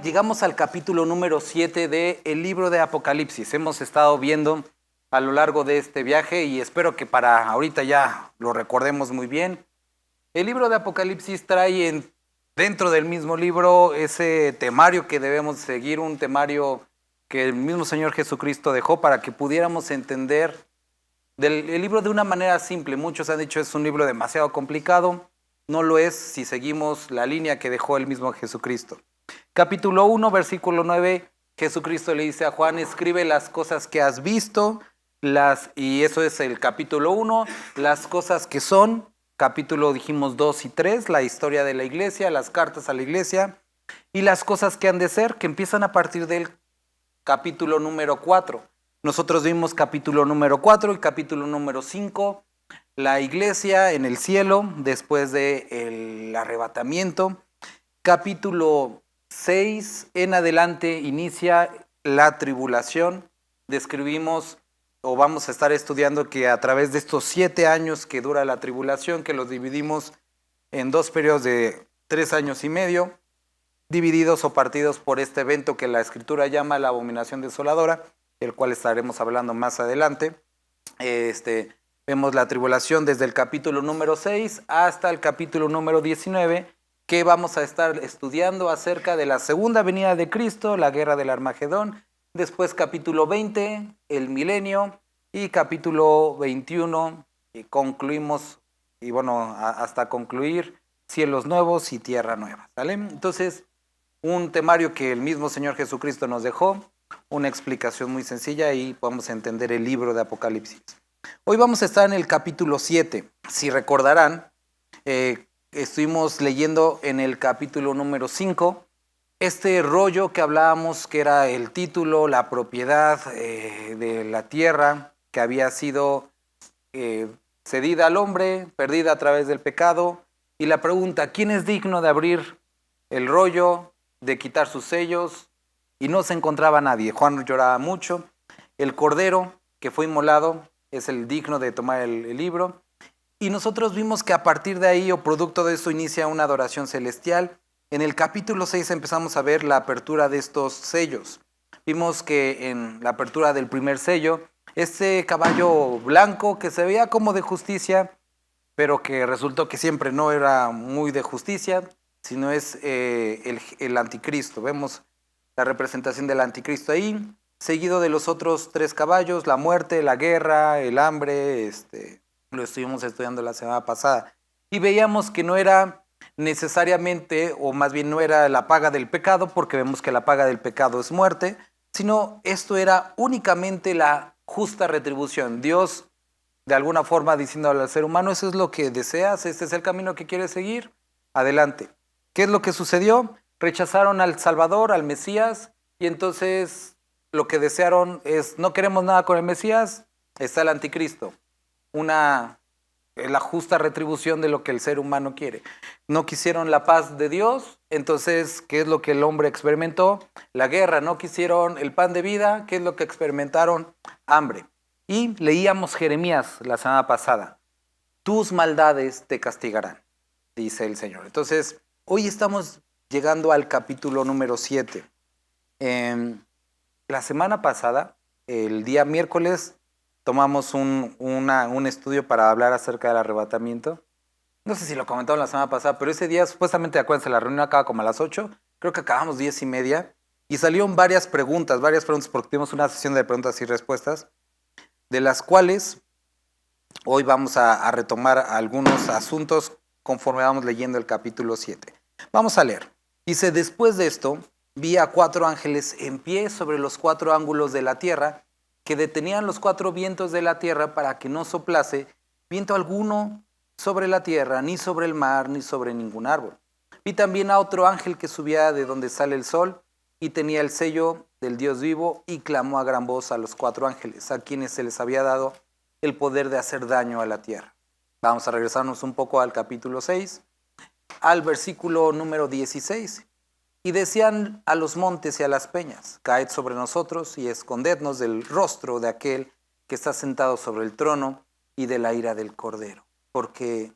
Llegamos al capítulo número 7 del libro de Apocalipsis. Hemos estado viendo a lo largo de este viaje y espero que para ahorita ya lo recordemos muy bien. El libro de Apocalipsis trae dentro del mismo libro ese temario que debemos seguir, un temario que el mismo Señor Jesucristo dejó para que pudiéramos entender el libro de una manera simple. Muchos han dicho es un libro demasiado complicado. No lo es si seguimos la línea que dejó el mismo Jesucristo. Capítulo 1, versículo 9, Jesucristo le dice a Juan, escribe las cosas que has visto, y eso es el capítulo 1, las cosas que son, capítulo dijimos 2 y 3, la historia de la iglesia, las cartas a la iglesia, y las cosas que han de ser, que empiezan a partir del capítulo número 4. Nosotros vimos capítulo número 4 y capítulo número 5, la iglesia en el cielo después del arrebatamiento. Capítulo 6 en adelante inicia la tribulación. Describimos o vamos a estar estudiando que a través de estos 7 años que dura la tribulación, que los dividimos en 2 periodos de 3 años y medio, divididos o partidos por este evento que la Escritura llama la abominación desoladora, el cual estaremos hablando más adelante. Vemos la tribulación desde el capítulo número 6 hasta el capítulo número 19, que vamos a estar estudiando acerca de la segunda venida de Cristo, la guerra del Armagedón, después capítulo 20, el milenio, y capítulo 21, y concluimos, y bueno, hasta concluir, cielos nuevos y tierra nueva, ¿sale? Entonces, un temario que el mismo Señor Jesucristo nos dejó, una explicación muy sencilla y podemos entender el libro de Apocalipsis. Hoy vamos a estar en el capítulo 7, si recordarán, estuvimos leyendo en el capítulo número 5 este rollo que hablábamos que era el título, la propiedad de la tierra que había sido cedida al hombre, perdida a través del pecado, y la pregunta, ¿quién es digno de abrir el rollo, de quitar sus sellos? Y no se encontraba nadie. Juan lloraba mucho. El cordero que fue inmolado es el digno de tomar el libro. Y nosotros vimos que a partir de ahí o producto de eso inicia una adoración celestial. En el capítulo 6 empezamos a ver la apertura de estos sellos. Vimos que en la apertura del primer sello, este caballo blanco que se veía como de justicia, pero que resultó que siempre no era muy de justicia, sino es el anticristo. Vemos la representación del anticristo ahí, seguido de los otros 3 caballos, la muerte, la guerra, el hambre, lo estuvimos estudiando la semana pasada, y veíamos que no era necesariamente, o más bien no era la paga del pecado, porque vemos que la paga del pecado es muerte, sino esto era únicamente la justa retribución. Dios, de alguna forma, diciéndole al ser humano, eso es lo que deseas, este es el camino que quieres seguir, adelante. ¿Qué es lo que sucedió? Rechazaron al Salvador, al Mesías, y entonces lo que desearon es, no queremos nada con el Mesías, está el anticristo. La justa retribución de lo que el ser humano quiere. No quisieron la paz de Dios, entonces, ¿qué es lo que el hombre experimentó? La guerra. No quisieron el pan de vida, ¿qué es lo que experimentaron? Hambre. Y leíamos Jeremías la semana pasada. Tus maldades te castigarán, dice el Señor. Entonces, hoy estamos llegando al capítulo número 7. La semana pasada, el día miércoles, tomamos un estudio para hablar acerca del arrebatamiento. No sé si lo comentaron la semana pasada, pero ese día, supuestamente, acuérdense, la reunión acaba como a las 8, creo que acabamos 10:30, y salieron varias preguntas, porque tuvimos una sesión de preguntas y respuestas, de las cuales hoy vamos a retomar algunos asuntos conforme vamos leyendo el capítulo 7. Vamos a leer. Dice, después de esto, vi a 4 ángeles en pie sobre los 4 ángulos de la tierra, que detenían los 4 vientos de la tierra para que no soplase viento alguno sobre la tierra, ni sobre el mar, ni sobre ningún árbol. Vi también a otro ángel que subía de donde sale el sol y tenía el sello del Dios vivo y clamó a gran voz a los 4 ángeles, a quienes se les había dado el poder de hacer daño a la tierra. Vamos a regresarnos un poco al capítulo 6, al versículo número 16. Y decían a los montes y a las peñas, caed sobre nosotros y escondednos del rostro de aquel que está sentado sobre el trono y de la ira del Cordero. Porque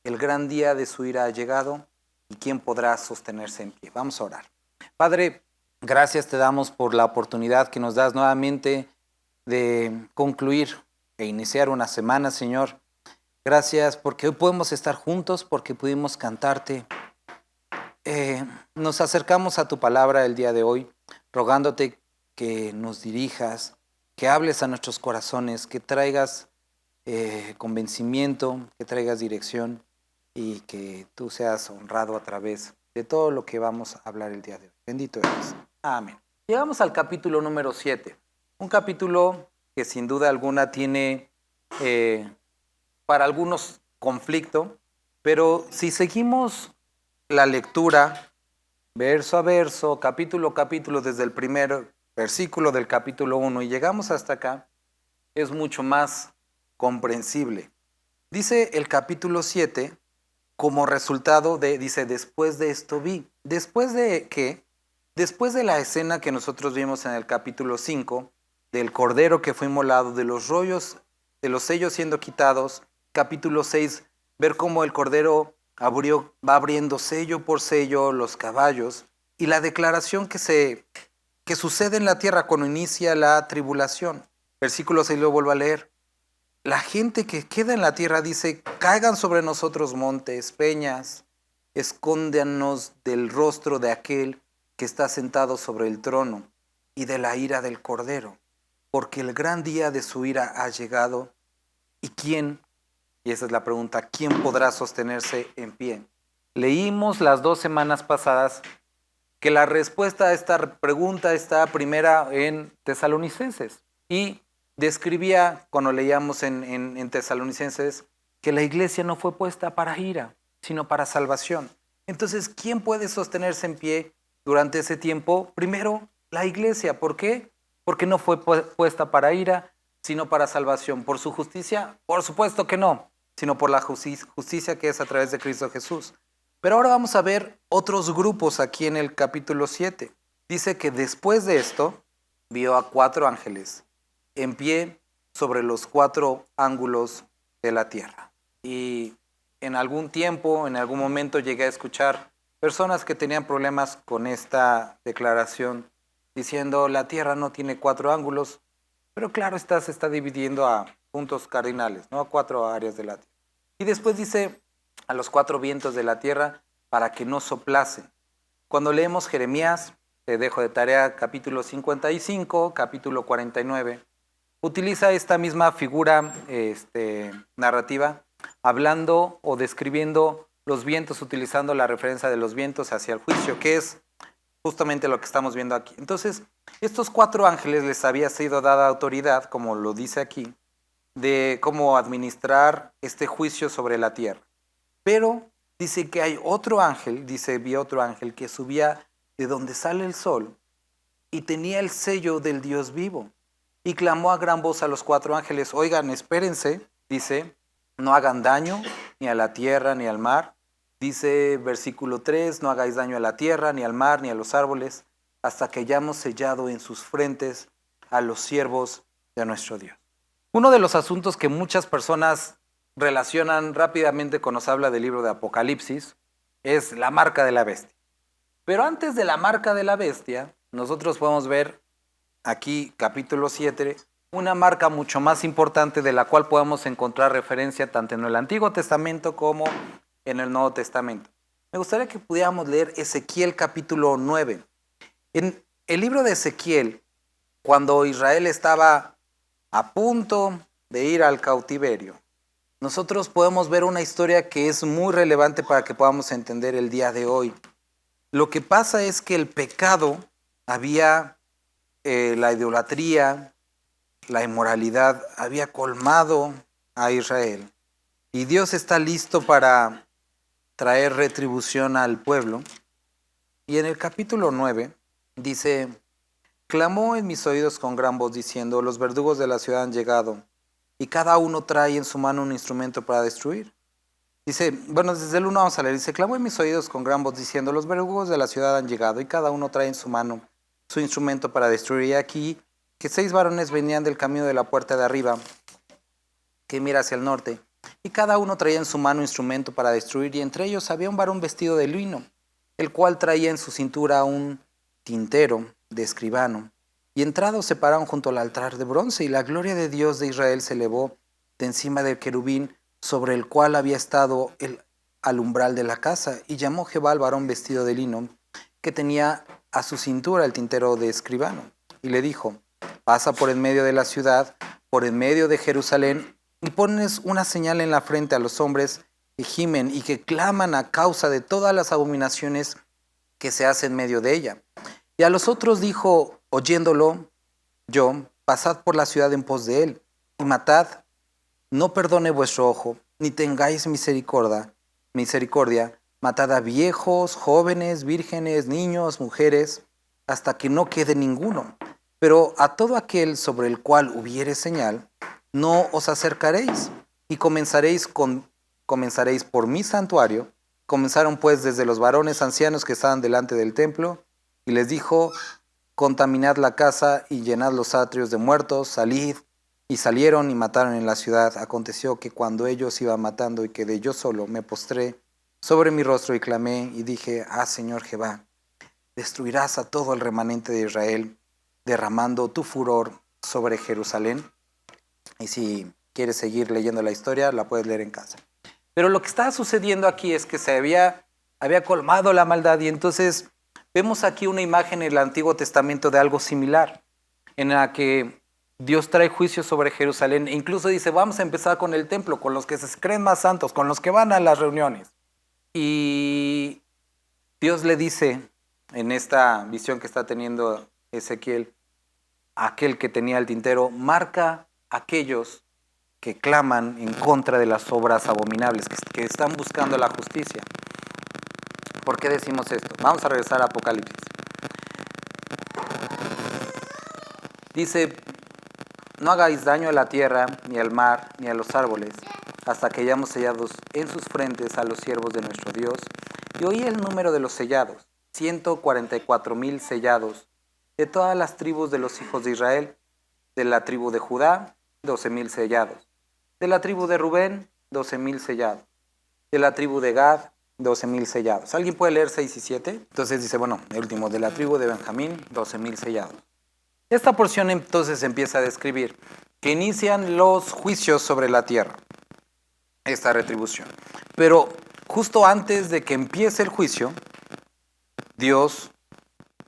el gran día de su ira ha llegado, ¿y quién podrá sostenerse en pie? Vamos a orar. Padre, gracias te damos por la oportunidad que nos das nuevamente de concluir e iniciar una semana, Señor. Gracias porque hoy podemos estar juntos, porque pudimos cantarte. Nos acercamos a tu palabra el día de hoy, rogándote que nos dirijas, que hables a nuestros corazones, que traigas convencimiento, que traigas dirección y que tú seas honrado a través de todo lo que vamos a hablar el día de hoy. Bendito eres. Amén. Llegamos al capítulo número 7, un capítulo que sin duda alguna tiene para algunos conflicto, pero si seguimos la lectura verso a verso, capítulo a capítulo, desde el primer versículo del capítulo 1 y llegamos hasta acá, es mucho más comprensible. Dice el capítulo 7, como resultado dice, después de esto vi. ¿Después de qué? Después de la escena que nosotros vimos en el capítulo 5, del cordero que fue inmolado, de los rollos, de los sellos siendo quitados, capítulo 6, ver cómo el cordero va abriendo sello por sello los caballos, y la declaración que sucede en la tierra cuando inicia la tribulación. Versículo 6 lo vuelvo a leer. La gente que queda en la tierra dice, caigan sobre nosotros montes, peñas, escóndanos del rostro de aquel que está sentado sobre el trono y de la ira del cordero, porque el gran día de su ira ha llegado. ¿Y quién? Y esa es la pregunta, ¿quién podrá sostenerse en pie? Leímos las 2 semanas pasadas que la respuesta a esta pregunta está primera en Tesalonicenses. Y describía, cuando leíamos en Tesalonicenses, que la iglesia no fue puesta para ira, sino para salvación. Entonces, ¿quién puede sostenerse en pie durante ese tiempo? Primero, la iglesia. ¿Por qué? Porque no fue puesta para ira, sino para salvación. ¿Por su justicia? Por supuesto que no, sino por la justicia que es a través de Cristo Jesús. Pero ahora vamos a ver otros grupos aquí en el capítulo 7. Dice que después de esto, vio a 4 ángeles en pie sobre los 4 ángulos de la tierra. Y en algún tiempo, en algún momento llegué a escuchar personas que tenían problemas con esta declaración, diciendo la tierra no tiene 4 ángulos, pero claro, se está dividiendo a puntos cardinales, ¿no? A 4 áreas de la tierra. Y después dice a los 4 vientos de la tierra para que no soplasen. Cuando leemos Jeremías, te dejo de tarea capítulo 55, capítulo 49, utiliza esta misma figura narrativa, hablando o describiendo los vientos, utilizando la referencia de los vientos hacia el juicio, que es justamente lo que estamos viendo aquí. Entonces, estos 4 ángeles les había sido dada autoridad, como lo dice aquí, de cómo administrar este juicio sobre la tierra. Pero dice que hay otro ángel, vi otro ángel que subía de donde sale el sol y tenía el sello del Dios vivo. Y clamó a gran voz a los 4 ángeles, oigan, espérense, dice, no hagan daño ni a la tierra ni al mar. Dice versículo 3, no hagáis daño a la tierra, ni al mar, ni a los árboles, hasta que hayamos sellado en sus frentes a los siervos de nuestro Dios. Uno de los asuntos que muchas personas relacionan rápidamente cuando se habla del libro de Apocalipsis es la marca de la bestia. Pero antes de la marca de la bestia, nosotros podemos ver aquí, capítulo 7, una marca mucho más importante de la cual podemos encontrar referencia tanto en el Antiguo Testamento como en el Nuevo Testamento. Me gustaría que pudiéramos leer Ezequiel capítulo 9. En el libro de Ezequiel, cuando Israel estaba a punto de ir al cautiverio, nosotros podemos ver una historia que es muy relevante para que podamos entender el día de hoy. Lo que pasa es que el pecado había, la idolatría, la inmoralidad, había colmado a Israel. Y Dios está listo para traer retribución al pueblo. Y en el capítulo 9 dice, clamó en mis oídos con gran voz diciendo, los verdugos de la ciudad han llegado, y cada uno trae en su mano un instrumento para destruir. Dice, bueno, desde el 1 vamos a leer, dice, clamó en mis oídos con gran voz diciendo, los verdugos de la ciudad han llegado, y cada uno trae en su mano su instrumento para destruir. Y aquí que 6 varones venían del camino de la puerta de arriba, que mira hacia el norte, y cada uno traía en su mano instrumento para destruir, y entre ellos había un varón vestido de lino, el cual traía en su cintura un tintero de escribano. Y entrados se pararon junto al altar de bronce, y la gloria de Dios de Israel se elevó de encima del querubín sobre el cual había estado al umbral de la casa. Y llamó Jehová al varón vestido de lino, que tenía a su cintura el tintero de escribano, y le dijo: pasa por en medio de la ciudad, por en medio de Jerusalén, y pones una señal en la frente a los hombres que gimen y que claman a causa de todas las abominaciones que se hacen en medio de ella. Y a los otros dijo, oyéndolo yo: pasad por la ciudad en pos de él, y matad, no perdone vuestro ojo, ni tengáis misericordia, matad a viejos, jóvenes, vírgenes, niños, mujeres, hasta que no quede ninguno. Pero a todo aquel sobre el cual hubiere señal, no os acercaréis, y comenzaréis por mi santuario. Comenzaron pues desde los varones ancianos que estaban delante del templo, y les dijo: contaminad la casa y llenad los atrios de muertos, salid. Y salieron y mataron en la ciudad. Aconteció que cuando ellos iban matando y quedé yo solo, me postré sobre mi rostro y clamé y dije: Señor Jehová, destruirás a todo el remanente de Israel, derramando tu furor sobre Jerusalén. Y si quieres seguir leyendo la historia, la puedes leer en casa. Pero lo que está sucediendo aquí es que se había colmado la maldad, y entonces vemos aquí una imagen en el Antiguo Testamento de algo similar, en la que Dios trae juicio sobre Jerusalén, e incluso dice: vamos a empezar con el templo, con los que se creen más santos, con los que van a las reuniones. Y Dios le dice en esta visión que está teniendo Ezequiel, a aquel que tenía el tintero: marca aquellos que claman en contra de las obras abominables, que están buscando la justicia. ¿Por qué decimos esto? Vamos a regresar a Apocalipsis. Dice: no hagáis daño a la tierra, ni al mar, ni a los árboles, hasta que hayamos sellados en sus frentes a los siervos de nuestro Dios. Y oí el número de los sellados, 144,000 sellados, de todas las tribus de los hijos de Israel. De la tribu de Judá, 12,000 sellados. De la tribu de Rubén, 12,000 sellados. De la tribu de Gad, 12,000 sellados. ¿Alguien puede leer 6 y 7? Entonces dice, el último, de la tribu de Benjamín, 12,000 sellados. Esta porción entonces empieza a describir que inician los juicios sobre la tierra, esta retribución. Pero justo antes de que empiece el juicio, Dios,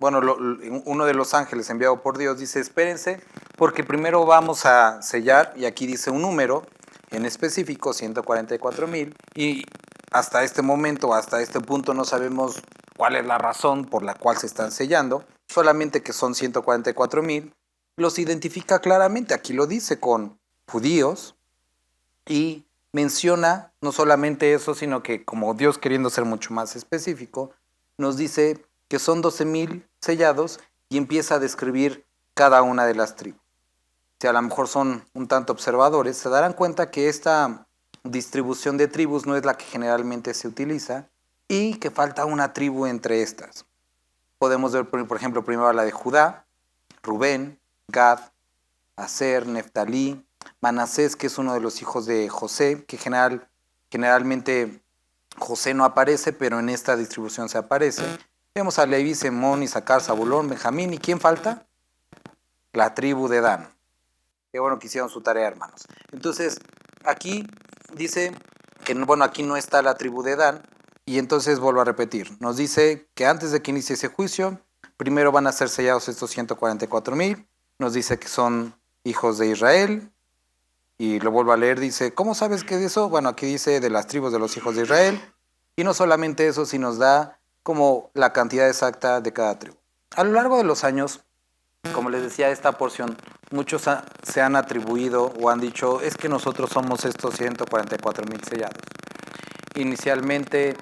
uno de los ángeles enviado por Dios dice: espérense, porque primero vamos a sellar, y aquí dice un número en específico, 144,000, y hasta este momento, hasta este punto, no sabemos cuál es la razón por la cual se están sellando, solamente que son 144,000, los identifica claramente, aquí lo dice con judíos, y menciona no solamente eso, sino que, como Dios queriendo ser mucho más específico, nos dice que son 12,000 sellados, y empieza a describir cada una de las tribus. Si a lo mejor son un tanto observadores, se darán cuenta que esta distribución de tribus no es la que generalmente se utiliza, y que falta una tribu entre estas. Podemos ver, por ejemplo, primero la de Judá, Rubén, Gad, Aser, Neftalí, Manasés, que es uno de los hijos de José, que generalmente José no aparece, pero en esta distribución se aparece. Vemos a Leví, Semón, Isaacar, Zabulón, Benjamín, ¿y quién falta? La tribu de Dan. Qué bueno que hicieron su tarea, hermanos. Entonces, aquí dice que, aquí no está la tribu de Dan, y entonces vuelvo a repetir. Nos dice que antes de que inicie ese juicio, primero van a ser sellados estos 144,000. Nos dice que son hijos de Israel, y lo vuelvo a leer, dice: ¿cómo sabes que es eso? Aquí dice de las tribus de los hijos de Israel, y no solamente eso, sino nos da como la cantidad exacta de cada tribu. A lo largo de los años, como les decía, esta porción, muchos se han atribuido o han dicho: es que nosotros somos estos 144,000 sellados. Inicialmente,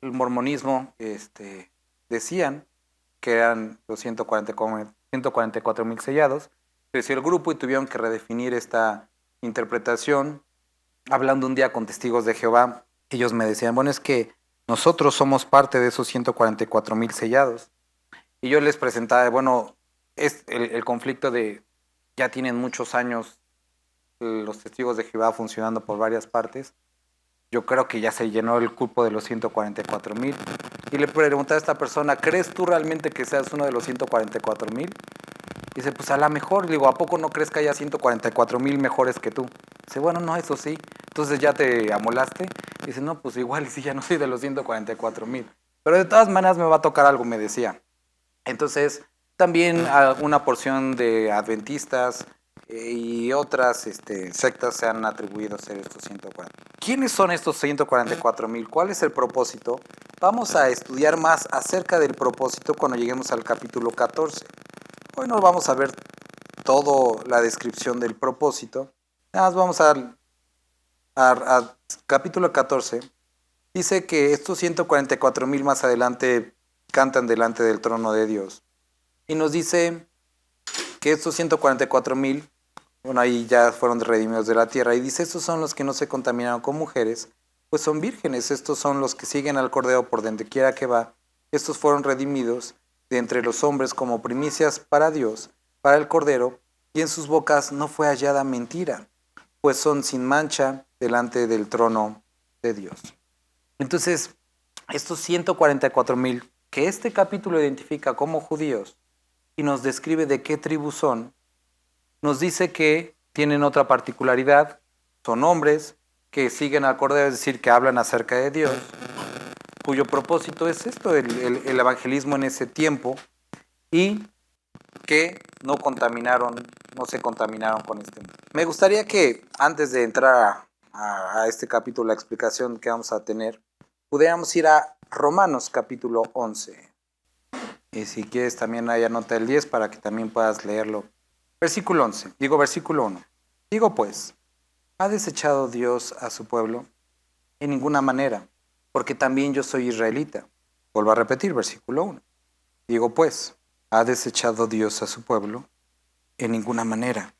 el mormonismo decían que eran los 144,000 sellados. Creció el grupo y tuvieron que redefinir esta interpretación. Hablando un día con testigos de Jehová, ellos me decían: es que nosotros somos parte de esos 144,000 sellados. Y yo les presentaba, es el conflicto de: ya tienen muchos años los testigos de Jehová funcionando por varias partes. Yo creo que ya se llenó el cupo de los 144,000. Y le pregunté a esta persona, ¿crees tú realmente que seas uno de los 144,000? Dice, pues a lo mejor. Le digo, ¿a poco no crees que haya 144,000 mejores que tú? Dice, bueno, no, eso sí. Entonces ya te amolaste. Dice, no, pues igual sí, ya no soy de los 144,000. Pero de todas maneras me va a tocar algo, me decía. Entonces, también una porción de adventistas y otras sectas se han atribuido a ser estos 140. ¿Quiénes son estos 144,000? ¿Cuál es el propósito? Vamos a estudiar más acerca del propósito cuando lleguemos al capítulo 14. Hoy no vamos a ver toda la descripción del propósito. Nada más vamos a capítulo 14. Dice que estos 144,000 más adelante cantan delante del trono de Dios. Y nos dice que estos 144,000, bueno, ahí ya fueron redimidos de la tierra. Y dice, estos son los que no se contaminaron con mujeres, pues son vírgenes. Estos son los que siguen al Cordero por donde quiera que va. Estos fueron redimidos de entre los hombres como primicias para Dios, para el Cordero, y en sus bocas no fue hallada mentira, pues son sin mancha delante del trono de Dios. Entonces, estos 144,000, que este capítulo identifica como judíos y nos describe de qué tribu son, nos dice que tienen otra particularidad, son hombres que siguen al Cordero, es decir, que hablan acerca de Dios, cuyo propósito es esto, el evangelismo en ese tiempo, y que no se contaminaron con este mundo. Me gustaría que antes de entrar a este capítulo, la explicación que vamos a tener, pudiéramos ir a Romanos capítulo 11. Y si quieres también ahí anota el 10 para que también puedas leerlo. Versículo 11, versículo 1. Digo pues, ¿ha desechado Dios a su pueblo? En ninguna manera, porque también yo soy israelita. Vuelvo a repetir, versículo 1. Digo pues, ¿ha desechado Dios a su pueblo? En ninguna manera,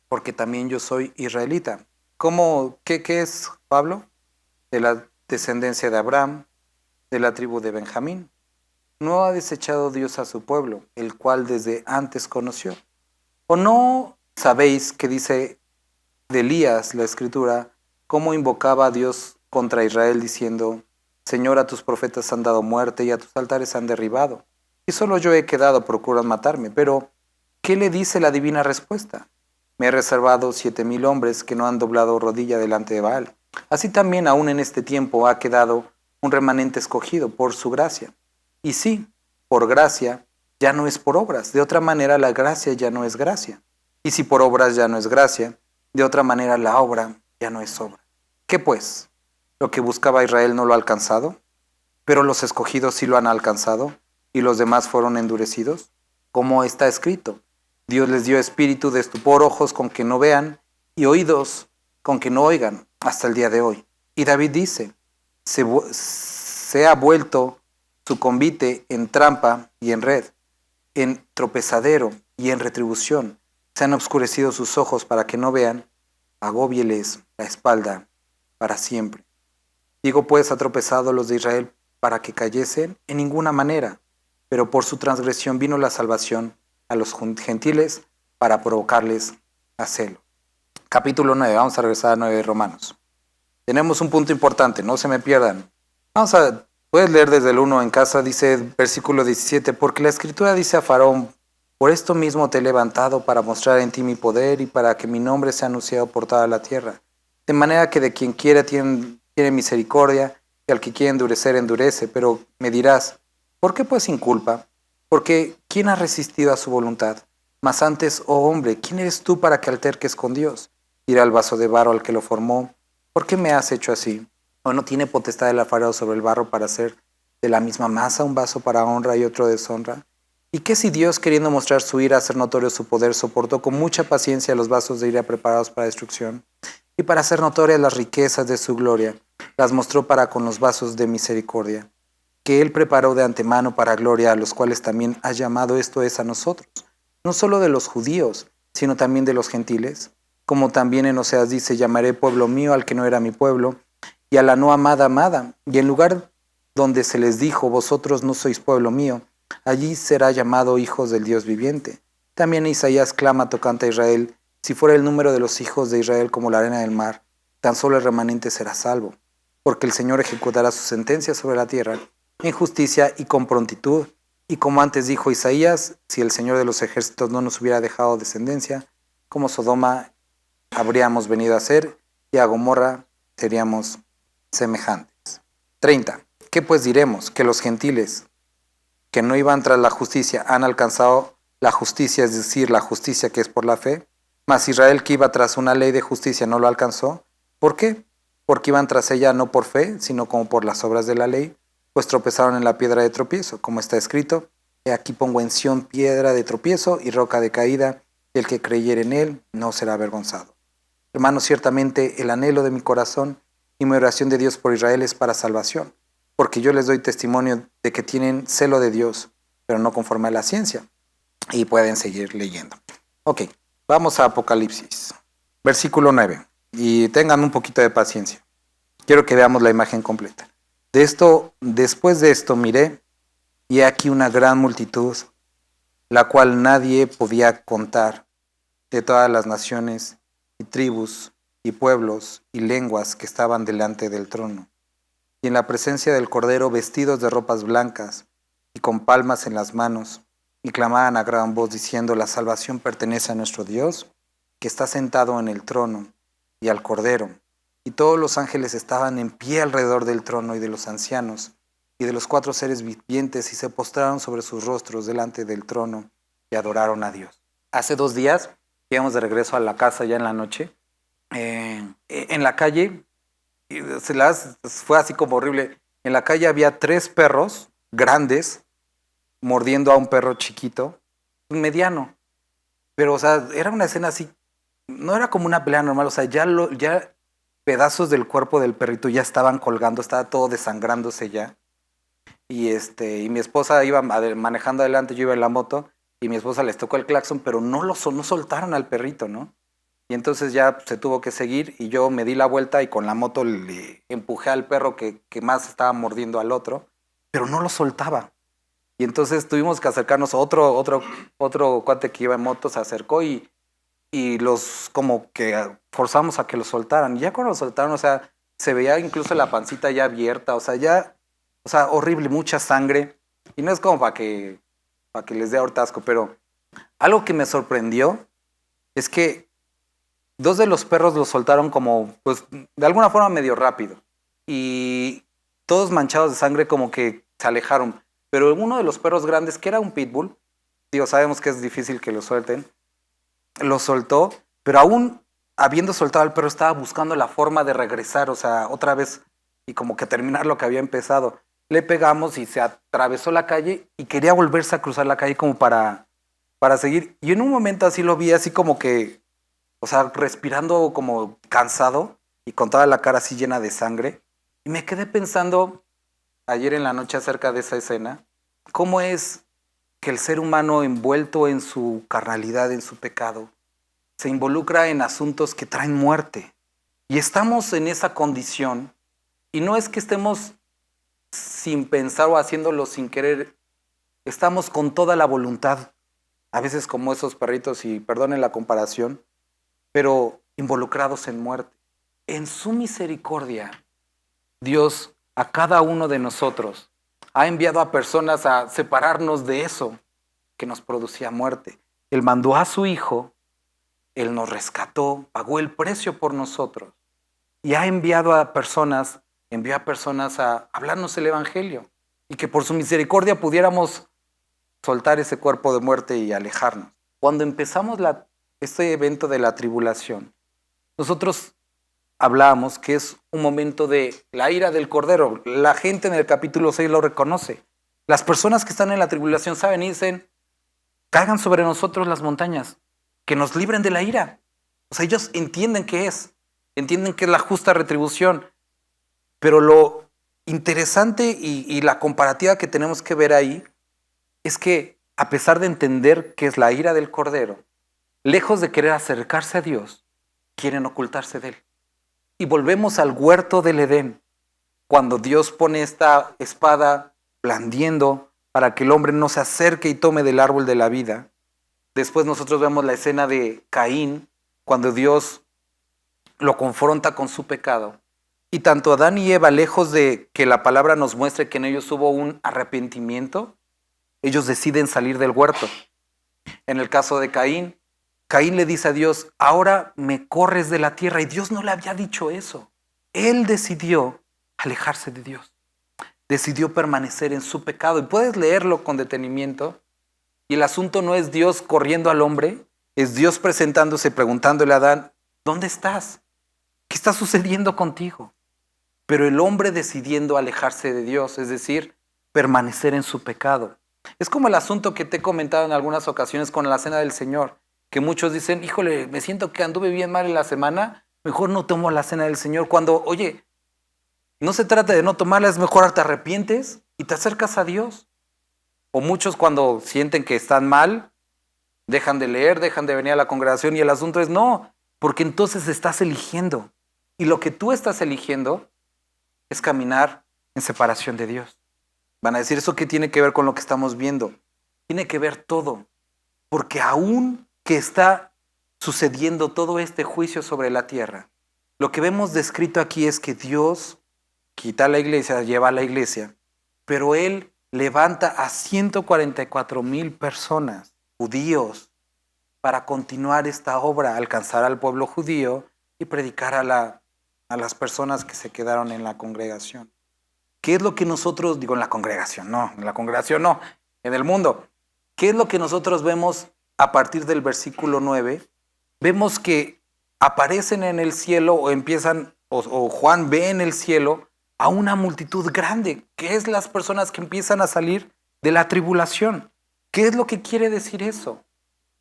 porque también yo soy israelita. ¿Qué es Pablo? De la descendencia de Abraham, de la tribu de Benjamín. No ha desechado Dios a su pueblo, el cual desde antes conoció. ¿O no sabéis que dice de Elías la escritura, cómo invocaba a Dios contra Israel diciendo, Señor, a tus profetas han dado muerte y a tus altares han derribado, y solo yo he quedado, procuran matarme? Pero, ¿qué le dice la divina respuesta? Me he reservado 7,000 hombres que no han doblado rodilla delante de Baal. Así también aún en este tiempo ha quedado un remanente escogido por su gracia. Y sí, por gracia, ya no es por obras. De otra manera, la gracia ya no es gracia. Y si por obras ya no es gracia, de otra manera la obra ya no es obra. ¿Qué pues? ¿Lo que buscaba Israel no lo ha alcanzado? ¿Pero los escogidos sí lo han alcanzado? ¿Y los demás fueron endurecidos? Como está escrito, Dios les dio espíritu de estupor, ojos con que no vean, y oídos con que no oigan, hasta el día de hoy. Y David dice, se ha vuelto su convite en trampa y en red, en tropezadero y en retribución. Se han oscurecido sus ojos para que no vean, agóbieles la espalda para siempre. Digo pues, ¿ha tropezado los de Israel para que cayesen? En ninguna manera, pero por su transgresión vino la salvación a los gentiles para provocarles a celo. Capítulo 9, vamos a regresar a 9 de Romanos. Tenemos un punto importante, no se me pierdan. Puedes leer desde el 1 en casa, dice versículo 17, porque la escritura dice a Faraón, por esto mismo te he levantado para mostrar en ti mi poder y para que mi nombre sea anunciado por toda la tierra. De manera que de quien quiera tiene misericordia y al que quiere endurecer, endurece. Pero me dirás, ¿por qué pues sin culpa? Porque ¿quién ha resistido a su voluntad? Mas antes, oh hombre, ¿quién eres tú para que alterques con Dios? Dirá el vaso de barro al que lo formó, ¿por qué me has hecho así? ¿O no tiene potestad el alfarero sobre el barro para hacer de la misma masa un vaso para honra y otro deshonra? ¿Y qué si Dios, queriendo mostrar su ira, hacer notorio su poder, soportó con mucha paciencia los vasos de ira preparados para destrucción? Y para hacer notorias las riquezas de su gloria, las mostró para con los vasos de misericordia, que Él preparó de antemano para gloria, a los cuales también ha llamado, esto es, a nosotros, no solo de los judíos, sino también de los gentiles, como también en Oseas dice, llamaré pueblo mío al que no era mi pueblo, y a la no amada, amada. Y en lugar donde se les dijo, vosotros no sois pueblo mío, allí será llamado hijos del Dios viviente. También Isaías clama tocante a Israel, Si fuera el número de los hijos de Israel como la arena del mar, tan solo el remanente será salvo, porque el Señor ejecutará su sentencia sobre la tierra en justicia y con prontitud. Y como antes dijo Isaías, si el Señor de los ejércitos no nos hubiera dejado descendencia, como Sodoma habríamos venido a ser, y a Gomorra seríamos semejantes. 30. ¿Qué pues diremos? Que los gentiles que no iban tras la justicia han alcanzado la justicia, es decir, la justicia que es por la fe, mas Israel que iba tras una ley de justicia no lo alcanzó. ¿Por qué? Porque iban tras ella no por fe, sino como por las obras de la ley, pues tropezaron en la piedra de tropiezo, como está escrito, he aquí pongo en Sión piedra de tropiezo y roca de caída, y el que creyere en él no será avergonzado. Hermanos, ciertamente el anhelo de mi corazón y mi oración de Dios por Israel es para salvación, porque yo les doy testimonio de que tienen celo de Dios, pero no conforme a la ciencia. Y pueden seguir leyendo. Ok, vamos a Apocalipsis, versículo 9. Y tengan un poquito de paciencia. Quiero que veamos la imagen completa. Después de esto miré, y aquí una gran multitud, la cual nadie podía contar, de todas las naciones y tribus y pueblos y lenguas que estaban delante del trono, y en la presencia del Cordero vestidos de ropas blancas y con palmas en las manos, y clamaban a gran voz diciendo: la salvación pertenece a nuestro Dios, que está sentado en el trono, y al Cordero. Y todos los ángeles estaban en pie alrededor del trono y de los ancianos, y de los 4 seres vivientes, y se postraron sobre sus rostros delante del trono, y adoraron a Dios. Hace 2 días íbamos de regreso a la casa ya en la noche. En la calle, fue así como horrible, en la calle había 3 perros grandes, mordiendo a un perro chiquito, mediano. Pero, o sea, era una escena así, no era como una pelea normal, o sea, ya pedazos del cuerpo del perrito ya estaban colgando, estaba todo desangrándose ya. Y mi esposa iba manejando adelante, yo iba en la moto, y mi esposa les tocó el claxon, pero no soltaron al perrito, ¿no? Y entonces ya se tuvo que seguir, y yo me di la vuelta y con la moto le empujé al perro que más estaba mordiendo al otro, pero no lo soltaba. Y entonces tuvimos que acercarnos, otro cuate que iba en moto se acercó y los como que forzamos a que lo soltaran. Y ya cuando lo soltaron, o sea, se veía incluso la pancita ya abierta, o sea, horrible, mucha sangre. Y no es como para que les dé ahorita asco, pero algo que me sorprendió es que 2 de los perros los soltaron como, pues, de alguna forma medio rápido. Y todos manchados de sangre como que se alejaron. Pero uno de los perros grandes, que era un pitbull, digo, sabemos que es difícil que lo suelten, lo soltó, pero aún habiendo soltado al perro estaba buscando la forma de regresar, o sea, otra vez, y como que terminar lo que había empezado. Le pegamos y se atravesó la calle y quería volverse a cruzar la calle como para seguir. Y en un momento así lo vi, así como que, o sea, respirando como cansado y con toda la cara así llena de sangre. Y me quedé pensando ayer en la noche acerca de esa escena, cómo es que el ser humano envuelto en su carnalidad, en su pecado, se involucra en asuntos que traen muerte. Y estamos en esa condición, y no es que estemos sin pensar o haciéndolo sin querer, estamos con toda la voluntad, a veces como esos perritos, y perdonen la comparación, pero involucrados en muerte. En su misericordia, Dios a cada uno de nosotros ha enviado a personas a separarnos de eso que nos producía muerte. Él mandó a su Hijo, Él nos rescató, pagó el precio por nosotros y envió a personas a hablarnos el Evangelio y que por su misericordia pudiéramos soltar ese cuerpo de muerte y alejarnos. Cuando empezamos este evento de la tribulación, nosotros hablábamos que es un momento de la ira del Cordero. La gente en el capítulo 6 lo reconoce. Las personas que están en la tribulación saben y dicen: caigan sobre nosotros las montañas, que nos libren de la ira. O sea, ellos entienden qué es la justa retribución. Pero lo interesante y la comparativa que tenemos que ver ahí es que, a pesar de entender que es la ira del Cordero, lejos de querer acercarse a Dios, quieren ocultarse de Él. Y volvemos al huerto del Edén, cuando Dios pone esta espada blandiendo para que el hombre no se acerque y tome del árbol de la vida. Después nosotros vemos la escena de Caín, cuando Dios lo confronta con su pecado. Y tanto Adán y Eva, lejos de que la palabra nos muestre que en ellos hubo un arrepentimiento, ellos deciden salir del huerto. En el caso de Caín, Caín le dice a Dios, ahora me corres de la tierra, y Dios no le había dicho eso. Él decidió alejarse de Dios, decidió permanecer en su pecado, y puedes leerlo con detenimiento, y el asunto no es Dios corriendo al hombre, es Dios presentándose, preguntándole a Adán, ¿dónde estás? ¿Qué está sucediendo contigo? Pero el hombre decidiendo alejarse de Dios, es decir, permanecer en su pecado. Es como el asunto que te he comentado en algunas ocasiones con la Cena del Señor, que muchos dicen, híjole, me siento que anduve bien mal en la semana, mejor no tomo la Cena del Señor. Cuando, oye, no se trata de no tomarla, es mejor te arrepientes y te acercas a Dios. O muchos cuando sienten que están mal, dejan de leer, dejan de venir a la congregación, y el asunto es no, porque entonces estás eligiendo. Y lo que tú estás eligiendo es caminar en separación de Dios. Van a decir, ¿eso qué tiene que ver con lo que estamos viendo? Tiene que ver todo, porque aún que está sucediendo todo este juicio sobre la tierra, lo que vemos descrito aquí es que Dios quita la iglesia, lleva a la iglesia, pero Él levanta a 144,000 personas, judíos, para continuar esta obra, alcanzar al pueblo judío y predicar a las personas que se quedaron en la congregación. ¿Qué es lo que nosotros, digo en la congregación no, en el mundo? ¿Qué es lo que nosotros vemos a partir del versículo 9? Vemos que aparecen en el cielo o empiezan, o Juan ve en el cielo a una multitud grande, que es las personas que empiezan a salir de la tribulación. ¿Qué es lo que quiere decir eso?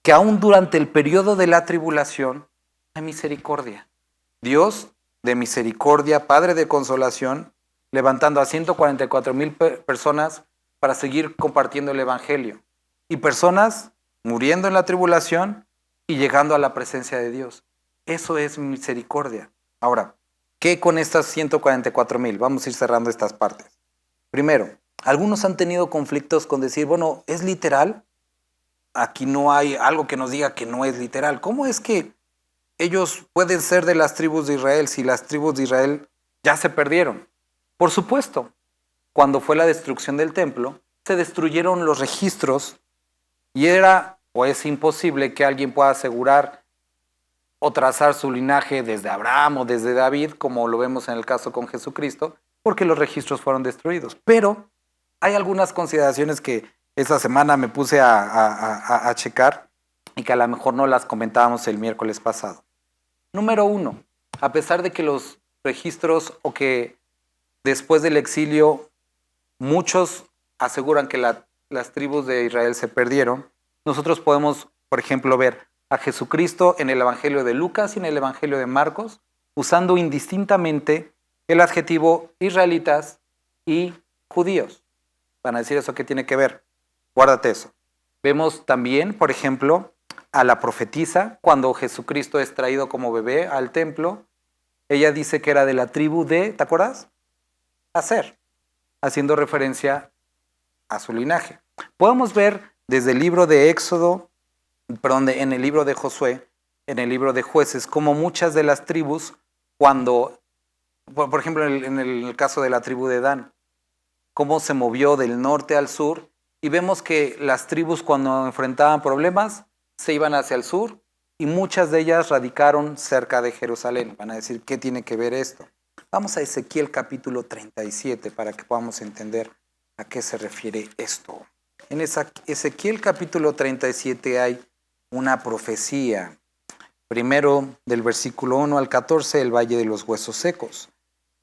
Que aún durante el periodo de la tribulación hay misericordia. Dios de misericordia, Padre de consolación, levantando a 144,000 personas para seguir compartiendo el evangelio. Y personas muriendo en la tribulación y llegando a la presencia de Dios. Eso es misericordia. Ahora, ¿qué con estas 144,000? Vamos a ir cerrando estas partes. Primero, algunos han tenido conflictos con decir, bueno, ¿es literal? Aquí no hay algo que nos diga que no es literal. ¿Cómo es que ellos pueden ser de las tribus de Israel si las tribus de Israel ya se perdieron? Por supuesto, cuando fue la destrucción del templo, se destruyeron los registros y era o es imposible que alguien pueda asegurar o trazar su linaje desde Abraham o desde David, como lo vemos en el caso con Jesucristo, porque los registros fueron destruidos. Pero hay algunas consideraciones que esta semana me puse a checar y que a lo mejor no las comentábamos el miércoles pasado. Número 1, a pesar de que los registros o que después del exilio muchos aseguran que las tribus de Israel se perdieron, nosotros podemos, por ejemplo, ver a Jesucristo en el Evangelio de Lucas y en el Evangelio de Marcos, usando indistintamente el adjetivo israelitas y judíos. Van a decir, ¿eso qué tiene que ver? Guárdate eso. Vemos también, por ejemplo, a la profetisa, cuando Jesucristo es traído como bebé al templo, ella dice que era de la tribu de, ¿te acuerdas? Aser, haciendo referencia a su linaje. Podemos ver desde el libro de Éxodo, en el libro de Josué, en el libro de Jueces, como muchas de las tribus, cuando, por ejemplo, en el caso de la tribu de Dan, cómo se movió del norte al sur, y vemos que las tribus cuando enfrentaban problemas se iban hacia el sur, y muchas de ellas radicaron cerca de Jerusalén. Van a decir, ¿qué tiene que ver esto? Vamos a Ezequiel capítulo 37 para que podamos entender a qué se refiere esto. En Ezequiel capítulo 37 hay una profecía. Primero del versículo 1 al 14, el valle de los huesos secos.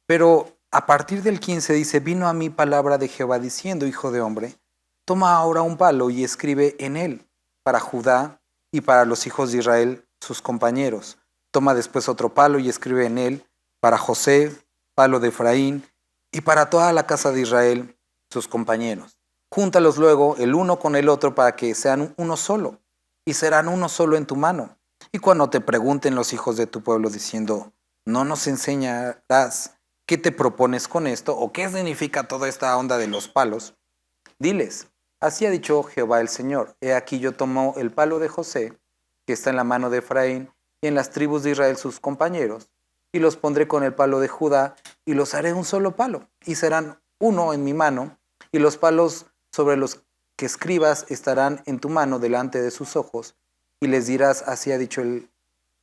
Pero a partir del 15 dice, vino a mí palabra de Jehová diciendo, hijo de hombre, toma ahora un palo y escribe en él para Judá y para los hijos de Israel, sus compañeros. Toma después otro palo y escribe en él para José, palo de Efraín, y para toda la casa de Israel, sus compañeros. Júntalos luego el uno con el otro para que sean uno solo, y serán uno solo en tu mano. Y cuando te pregunten los hijos de tu pueblo diciendo, ¿no nos enseñarás qué te propones con esto? ¿O qué significa toda esta onda de los palos? Diles, así ha dicho Jehová el Señor, he aquí yo tomo el palo de José, que está en la mano de Efraín, y en las tribus de Israel sus compañeros, y los pondré con el palo de Judá, y los haré un solo palo, y serán uno en mi mano, y los palos sobre los que escribas estarán en tu mano delante de sus ojos, y les dirás, así ha dicho el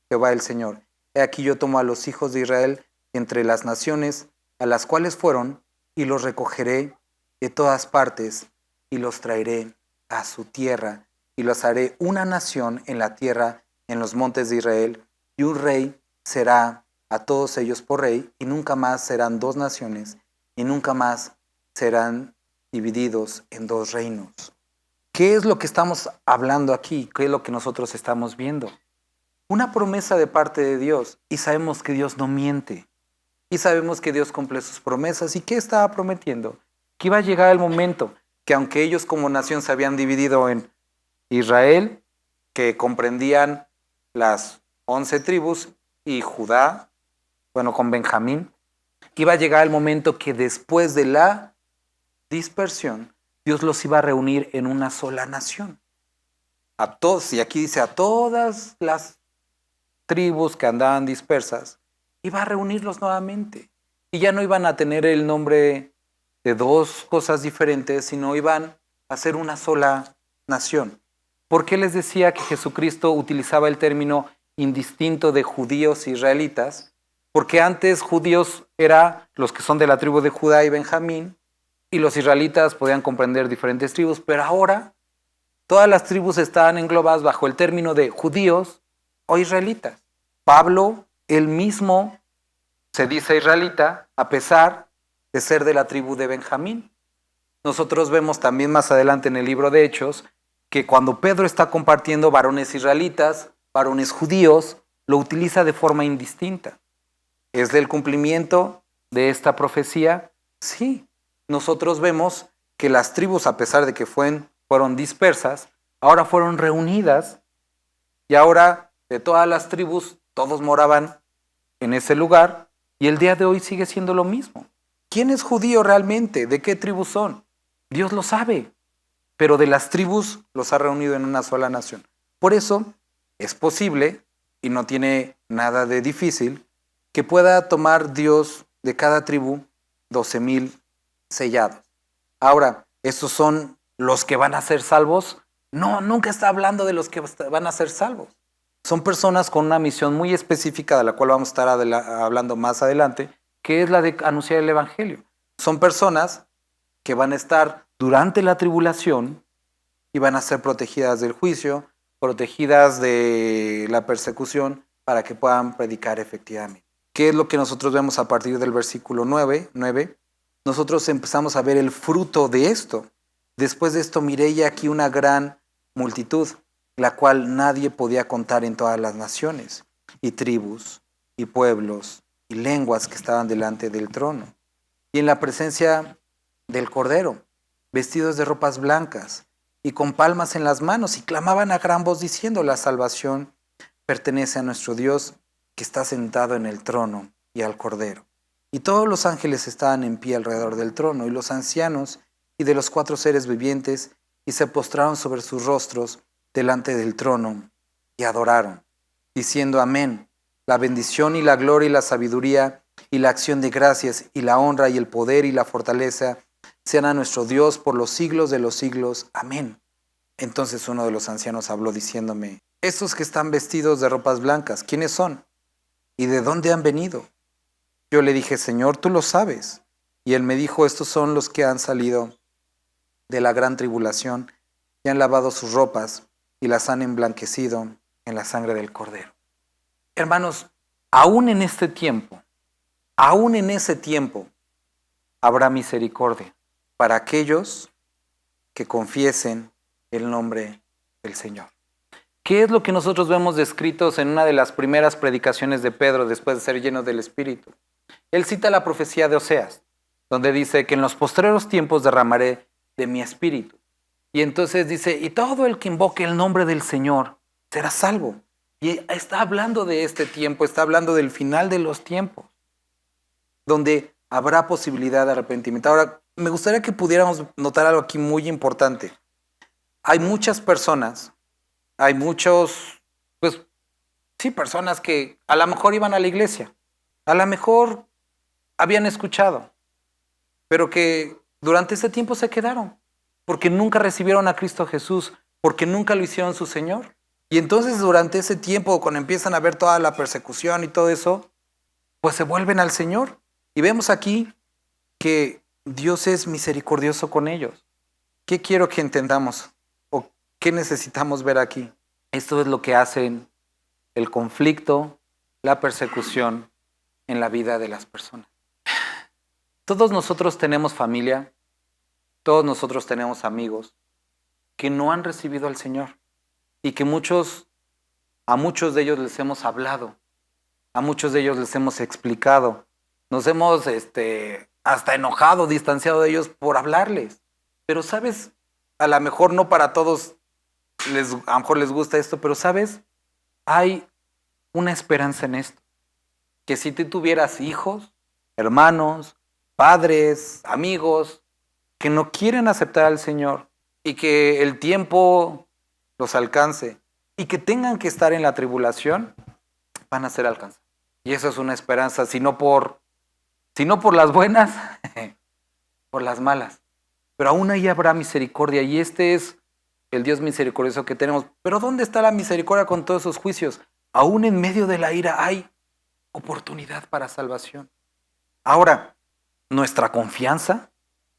Jehová el Señor. He aquí yo tomo a los hijos de Israel entre las naciones a las cuales fueron, y los recogeré de todas partes, y los traeré a su tierra, y los haré una nación en la tierra, en los montes de Israel, y un rey será a todos ellos por rey, y nunca más serán dos naciones, y nunca más serán divididos en dos reinos. ¿Qué es lo que estamos hablando aquí? ¿Qué es lo que nosotros estamos viendo? Una promesa de parte de Dios, y sabemos que Dios no miente, y sabemos que Dios cumple sus promesas. ¿Y qué estaba prometiendo? Que iba a llegar el momento que aunque ellos como nación se habían dividido en Israel, que comprendían las 11 tribus, y Judá, bueno, con Benjamín, iba a llegar el momento que después de la dispersión, Dios los iba a reunir en una sola nación. A todos, y aquí dice a todas las tribus que andaban dispersas, iba a reunirlos nuevamente. Y ya no iban a tener el nombre de dos cosas diferentes, sino iban a ser una sola nación. ¿Por qué les decía que Jesucristo utilizaba el término indistinto de judíos e israelitas? Porque antes judíos eran los que son de la tribu de Judá y Benjamín, y los israelitas podían comprender diferentes tribus, pero ahora todas las tribus estaban englobadas bajo el término de judíos o israelitas. Pablo, él mismo, se dice israelita a pesar de ser de la tribu de Benjamín. Nosotros vemos también más adelante en el libro de Hechos que cuando Pedro está compartiendo varones israelitas, varones judíos, lo utiliza de forma indistinta. ¿Es del cumplimiento de esta profecía? Sí. Nosotros vemos que las tribus, a pesar de que fueron dispersas, ahora fueron reunidas y ahora de todas las tribus todos moraban en ese lugar y el día de hoy sigue siendo lo mismo. ¿Quién es judío realmente? ¿De qué tribus son? Dios lo sabe, pero de las tribus los ha reunido en una sola nación. Por eso es posible, y no tiene nada de difícil, que pueda tomar Dios de cada tribu 12,000 sellados. Ahora, ¿estos son los que van a ser salvos? No, nunca está hablando de los que van a ser salvos. Son personas con una misión muy específica, de la cual vamos a estar hablando más adelante, que es la de anunciar el evangelio. Son personas que van a estar durante la tribulación y van a ser protegidas del juicio, protegidas de la persecución, para que puedan predicar efectivamente. ¿Qué es lo que nosotros vemos a partir del versículo 9? Nosotros empezamos a ver el fruto de esto. Después de esto miré ya aquí una gran multitud, la cual nadie podía contar en todas las naciones, y tribus, y pueblos, y lenguas que estaban delante del trono, y en la presencia del Cordero, vestidos de ropas blancas, y con palmas en las manos, y clamaban a gran voz diciendo, la salvación pertenece a nuestro Dios, que está sentado en el trono, y al Cordero. Y todos los ángeles estaban en pie alrededor del trono, y los ancianos, y de los 4 seres vivientes, y se postraron sobre sus rostros delante del trono, y adoraron, diciendo amén, la bendición y la gloria y la sabiduría, y la acción de gracias, y la honra y el poder y la fortaleza, sean a nuestro Dios por los siglos de los siglos. Amén. Entonces uno de los ancianos habló diciéndome, estos que están vestidos de ropas blancas, ¿quiénes son? ¿Y de dónde han venido? Yo le dije, Señor, tú lo sabes. Y él me dijo, estos son los que han salido de la gran tribulación y han lavado sus ropas y las han emblanquecido en la sangre del Cordero. Hermanos, aún en este tiempo, aún en ese tiempo, habrá misericordia para aquellos que confiesen el nombre del Señor. ¿Qué es lo que nosotros vemos descritos en una de las primeras predicaciones de Pedro después de ser lleno del Espíritu? Él cita la profecía de Oseas, donde dice que en los postreros tiempos derramaré de mi Espíritu. Y entonces dice, y todo el que invoque el nombre del Señor será salvo. Y está hablando de este tiempo, está hablando del final de los tiempos, donde habrá posibilidad de arrepentimiento. Ahora, me gustaría que pudiéramos notar algo aquí muy importante. Hay muchas personas, hay muchos, Sí, personas que a lo mejor iban a la iglesia, a lo mejor habían escuchado, pero que durante ese tiempo se quedaron, porque nunca recibieron a Cristo Jesús, porque nunca lo hicieron su Señor. Y entonces durante ese tiempo, cuando empiezan a ver toda la persecución y todo eso, pues se vuelven al Señor. Y vemos aquí que Dios es misericordioso con ellos. ¿Qué quiero que entendamos? ¿O qué necesitamos ver aquí? Esto es lo que hacen el conflicto, la persecución en la vida de las personas. Todos nosotros tenemos familia, todos nosotros tenemos amigos que no han recibido al Señor y que a muchos de ellos les hemos hablado, a muchos de ellos les hemos explicado, nos hemos hasta enojado, distanciado de ellos por hablarles. Pero sabes, a lo mejor no para todos a lo mejor les gusta esto, pero sabes, hay una esperanza en esto. Que si tú tuvieras hijos, hermanos, padres, amigos, que no quieren aceptar al Señor y que el tiempo los alcance y que tengan que estar en la tribulación, van a ser alcanzados. Y eso es una esperanza, si no por las buenas, por las malas. Pero aún ahí habrá misericordia y este es el Dios misericordioso que tenemos. Pero ¿dónde está la misericordia con todos esos juicios? Aún en medio de la ira hay oportunidad para salvación. Ahora, nuestra confianza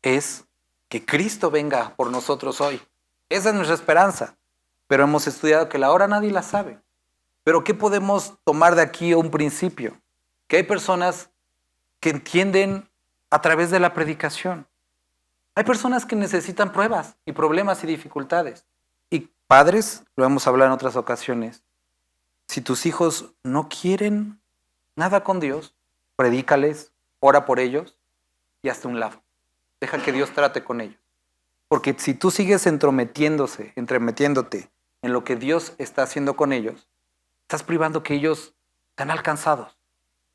es que Cristo venga por nosotros hoy. Esa es nuestra esperanza. Pero hemos estudiado que la hora nadie la sabe. Pero ¿qué podemos tomar de aquí un principio? Que hay personas que entienden a través de la predicación. Hay personas que necesitan pruebas y problemas y dificultades. Y padres, lo hemos hablado en otras ocasiones, si tus hijos no quieren nada con Dios, predícales, ora por ellos y hazte a un lado. Deja que Dios trate con ellos. Porque si tú sigues entremetiéndote en lo que Dios está haciendo con ellos, estás privando que ellos sean alcanzados.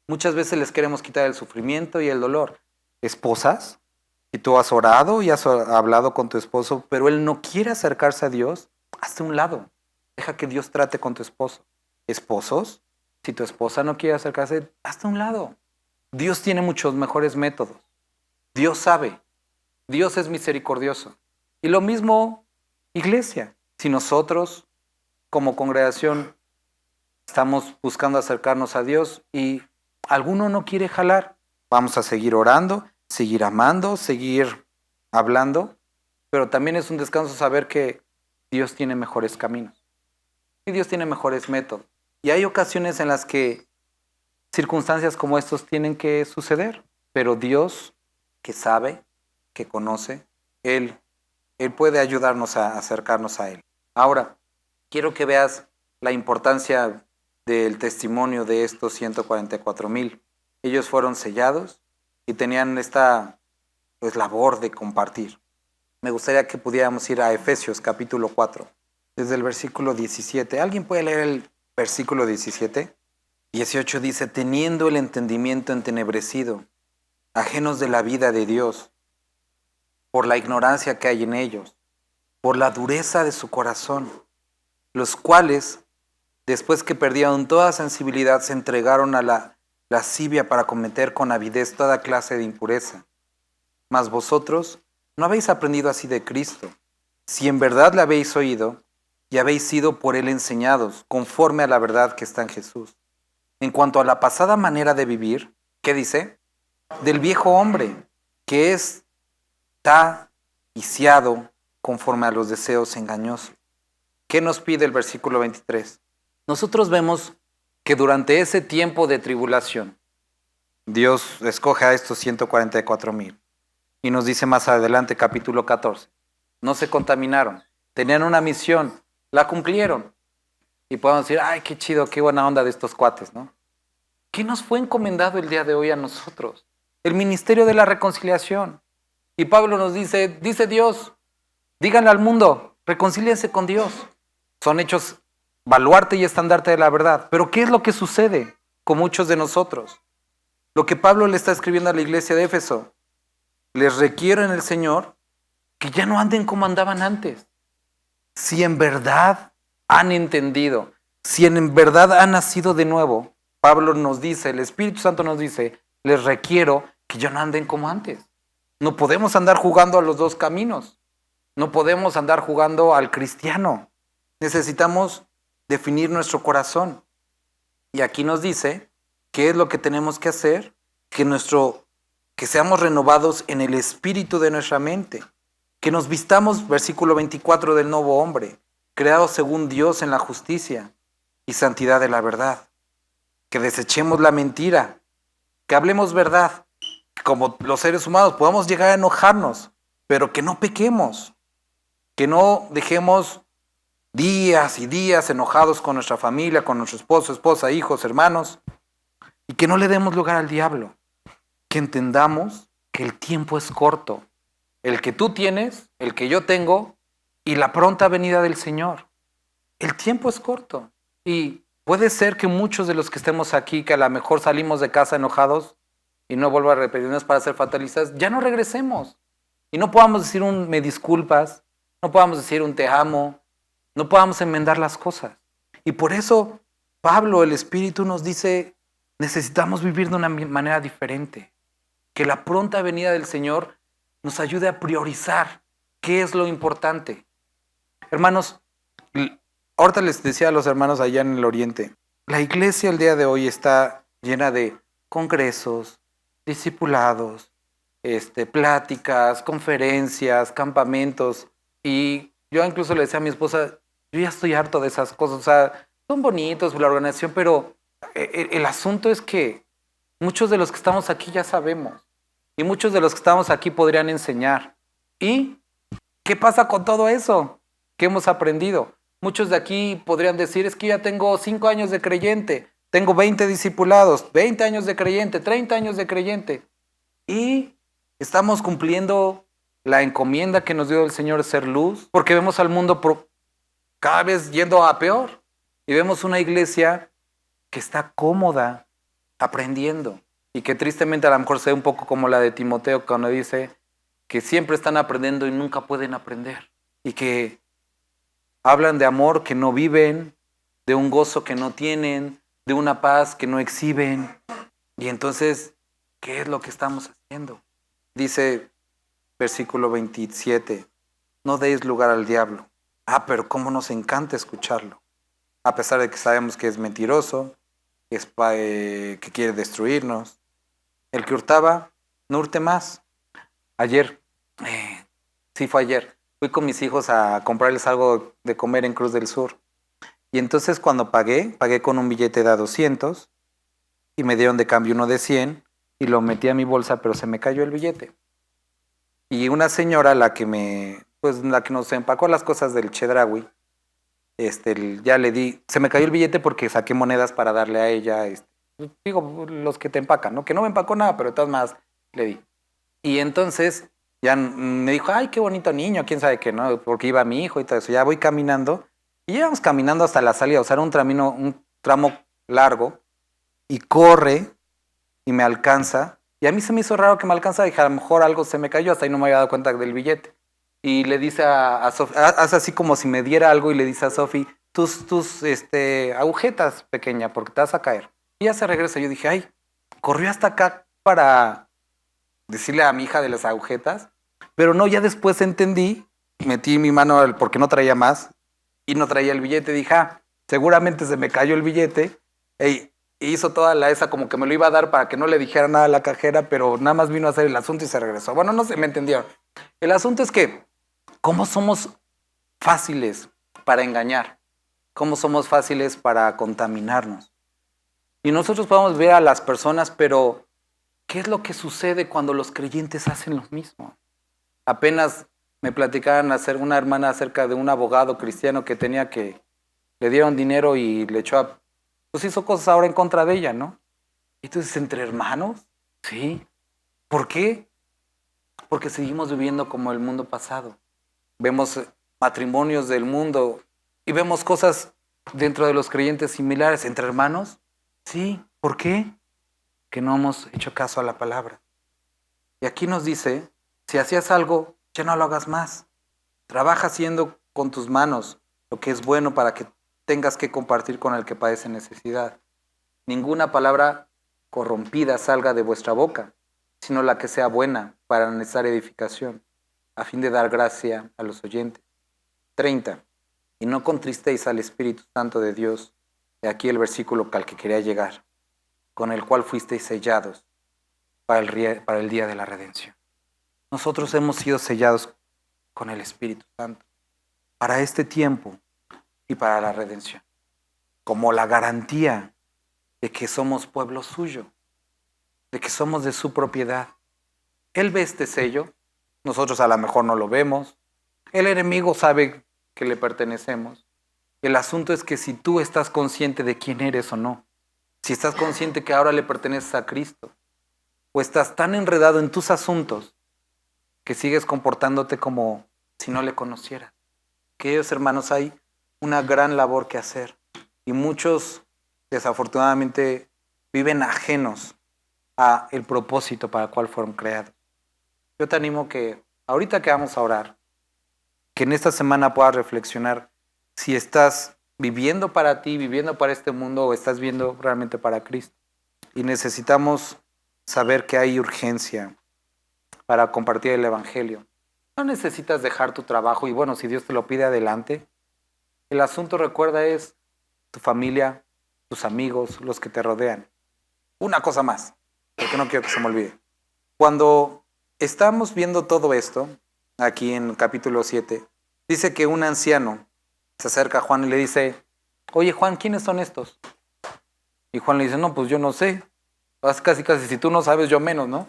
Muchas veces les queremos quitar el sufrimiento y el dolor. Esposas, y tú has orado y has hablado con tu esposo, pero él no quiere acercarse a Dios, hazte a un lado. Deja que Dios trate con tu esposo. Esposos, si tu esposa no quiere acercarse, hazte a un lado. Dios tiene muchos mejores métodos. Dios sabe. Dios es misericordioso. Y lo mismo, iglesia. Si nosotros, como congregación, estamos buscando acercarnos a Dios y alguno no quiere jalar, vamos a seguir orando, seguir amando, seguir hablando, pero también es un descanso saber que Dios tiene mejores caminos y Dios tiene mejores métodos. Y hay ocasiones en las que circunstancias como estos tienen que suceder, pero Dios, que sabe, que conoce, Él puede ayudarnos a acercarnos a Él. Ahora, quiero que veas la importancia del testimonio de estos 144,000. Ellos fueron sellados y tenían esta labor de compartir. Me gustaría que pudiéramos ir a Efesios capítulo 4, desde el versículo 17. ¿Alguien puede leer el versículo 17? 18 dice, teniendo el entendimiento entenebrecido, ajenos de la vida de Dios, por la ignorancia que hay en ellos, por la dureza de su corazón, los cuales, después que perdieron toda sensibilidad, se entregaron a la lascivia para cometer con avidez toda clase de impureza. Mas vosotros no habéis aprendido así de Cristo, si en verdad le habéis oído y habéis sido por él enseñados, conforme a la verdad que está en Jesús. En cuanto a la pasada manera de vivir, ¿qué dice? Del viejo hombre, que está viciado conforme a los deseos engañosos. ¿Qué nos pide el versículo 23? Nosotros vemos que durante ese tiempo de tribulación, Dios escoge a estos 144,000. Y nos dice más adelante, capítulo 14, no se contaminaron, tenían una misión, la cumplieron. Y podemos decir, ay, qué chido, qué buena onda de estos cuates, ¿no? ¿Qué nos fue encomendado el día de hoy a nosotros? El ministerio de la reconciliación. Y Pablo nos dice Dios, díganle al mundo, reconcíliense con Dios. Son hechos baluarte y estandarte de la verdad. Pero ¿qué es lo que sucede con muchos de nosotros? Lo que Pablo le está escribiendo a la iglesia de Éfeso, les requiere en el Señor que ya no anden como andaban antes. Si en verdad han entendido, si en verdad han nacido de nuevo, Pablo nos dice, el Espíritu Santo nos dice, les requiero que ya no anden como antes. No podemos andar jugando a los dos caminos. No podemos andar jugando al cristiano. Necesitamos definir nuestro corazón. Y aquí nos dice qué es lo que tenemos que hacer, que seamos renovados en el espíritu de nuestra mente, que nos vistamos, versículo 24, del nuevo hombre, creado según Dios en la justicia y santidad de la verdad, que desechemos la mentira, que hablemos verdad, que como los seres humanos podamos llegar a enojarnos, pero que no pequemos, que no dejemos días y días enojados con nuestra familia, con nuestro esposo, esposa, hijos, hermanos, y que no le demos lugar al diablo, que entendamos que el tiempo es corto, el que tú tienes, el que yo tengo, y la pronta venida del Señor. El tiempo es corto, y puede ser que muchos de los que estemos aquí, que a lo mejor salimos de casa enojados, y no vuelvo a repetirnos para ser fatalistas, ya no regresemos, y no podamos decir un me disculpas, no podamos decir un te amo, no podamos enmendar las cosas. Y por eso Pablo, el Espíritu, nos dice, necesitamos vivir de una manera diferente. Que la pronta venida del Señor nos ayude a priorizar qué es lo importante. Hermanos, ahorita les decía a los hermanos allá en el Oriente, la iglesia el día de hoy está llena de congresos, discipulados, pláticas, conferencias, campamentos. Y yo incluso le decía a mi esposa, yo ya estoy harto de esas cosas. O sea, son bonitos la organización, pero el asunto es que muchos de los que estamos aquí ya sabemos. Y muchos de los que estamos aquí podrían enseñar. ¿Y qué pasa con todo eso que hemos aprendido? Muchos de aquí podrían decir, es que ya tengo 5 años de creyente, tengo 20 discipulados, 20 años de creyente, 30 años de creyente. Y estamos cumpliendo la encomienda que nos dio el Señor de ser luz, porque vemos al mundo cada vez yendo a peor. Y vemos una iglesia que está cómoda aprendiendo. Y que tristemente a lo mejor se ve un poco como la de Timoteo, cuando dice que siempre están aprendiendo y nunca pueden aprender. Y que hablan de amor que no viven, de un gozo que no tienen, de una paz que no exhiben. Y entonces, ¿qué es lo que estamos haciendo? Dice versículo 27, no deis lugar al diablo. Pero cómo nos encanta escucharlo. A pesar de que sabemos que es mentiroso, que quiere destruirnos. El que hurtaba, no hurte más. Ayer, sí fue ayer, fui con mis hijos a comprarles algo de comer en Cruz del Sur. Y entonces cuando pagué con un billete de 200 y me dieron de cambio uno de 100 y lo metí a mi bolsa, pero se me cayó el billete. Y una señora, la que nos empacó las cosas del Chedraui, ya le di, se me cayó el billete porque saqué monedas para darle a ella, digo, los que te empacan, ¿no? Que no me empacó nada, pero de todas maneras le di. Y entonces ya me dijo, ay, qué bonito niño, quién sabe qué, ¿no? Porque iba mi hijo y todo eso. Ya voy caminando y íbamos caminando hasta la salida, o sea, era un tramo largo y corre y me alcanza. Y a mí se me hizo raro que me alcanza, dije, a lo mejor algo se me cayó, hasta ahí no me había dado cuenta del billete. Y le dice a Sofi, hace así como si me diera algo y le dice a Sofi, tus agujetas, pequeña, porque te vas a caer. Y ya se regresa. Yo dije, ay, corrió hasta acá para decirle a mi hija de las agujetas. Pero no, ya después entendí, metí mi mano porque no traía más y no traía el billete. Dije, seguramente se me cayó el billete. Y hizo toda esa como que me lo iba a dar para que no le dijera nada a la cajera, pero nada más vino a hacer el asunto y se regresó. Bueno, no sé, me entendieron. El asunto es que, ¿cómo somos fáciles para engañar? ¿Cómo somos fáciles para contaminarnos? Y nosotros podemos ver a las personas, pero ¿qué es lo que sucede cuando los creyentes hacen lo mismo? Apenas me platicaban una hermana acerca de un abogado cristiano que le dieron dinero y le echó pues hizo cosas ahora en contra de ella, ¿no? Entonces, ¿entre hermanos? Sí. ¿Por qué? Porque seguimos viviendo como el mundo pasado. Vemos matrimonios del mundo y vemos cosas dentro de los creyentes similares. ¿Entre hermanos? Sí. ¿Por qué? Que no hemos hecho caso a la palabra. Y aquí nos dice, si hacías algo, ya no lo hagas más. Trabaja haciendo con tus manos lo que es bueno para que tengas que compartir con el que padece necesidad. Ninguna palabra corrompida salga de vuestra boca, sino la que sea buena para la necesaria edificación, a fin de dar gracia a los oyentes. 30. Y no contristéis al Espíritu Santo de Dios, de aquí el versículo al que quería llegar, con el cual fuisteis sellados para el día de la redención. Nosotros hemos sido sellados con el Espíritu Santo para este tiempo y para la redención, como la garantía de que somos pueblo suyo, de que somos de su propiedad. Él ve este sello, nosotros a lo mejor no lo vemos, el enemigo sabe que le pertenecemos. El asunto es que si tú estás consciente de quién eres o no, si estás consciente que ahora le perteneces a Cristo, o estás tan enredado en tus asuntos que sigues comportándote como si no le conocieras. Queridos hermanos, hay una gran labor que hacer y muchos desafortunadamente viven ajenos a el propósito para el cual fueron creados. Yo te animo que ahorita que vamos a orar, que en esta semana puedas reflexionar si estás viviendo para ti, viviendo para este mundo o estás viviendo realmente para Cristo. Y necesitamos saber que hay urgencia para compartir el Evangelio. No necesitas dejar tu trabajo y bueno, si Dios te lo pide, adelante. El asunto, recuerda, es tu familia, tus amigos, los que te rodean. Una cosa más, porque no quiero que se me olvide. Cuando estamos viendo todo esto, aquí en capítulo 7, dice que un anciano se acerca a Juan y le dice, oye Juan, ¿quiénes son estos? Y Juan le dice, no, pues yo no sé. Casi, si tú no sabes, yo menos, ¿no?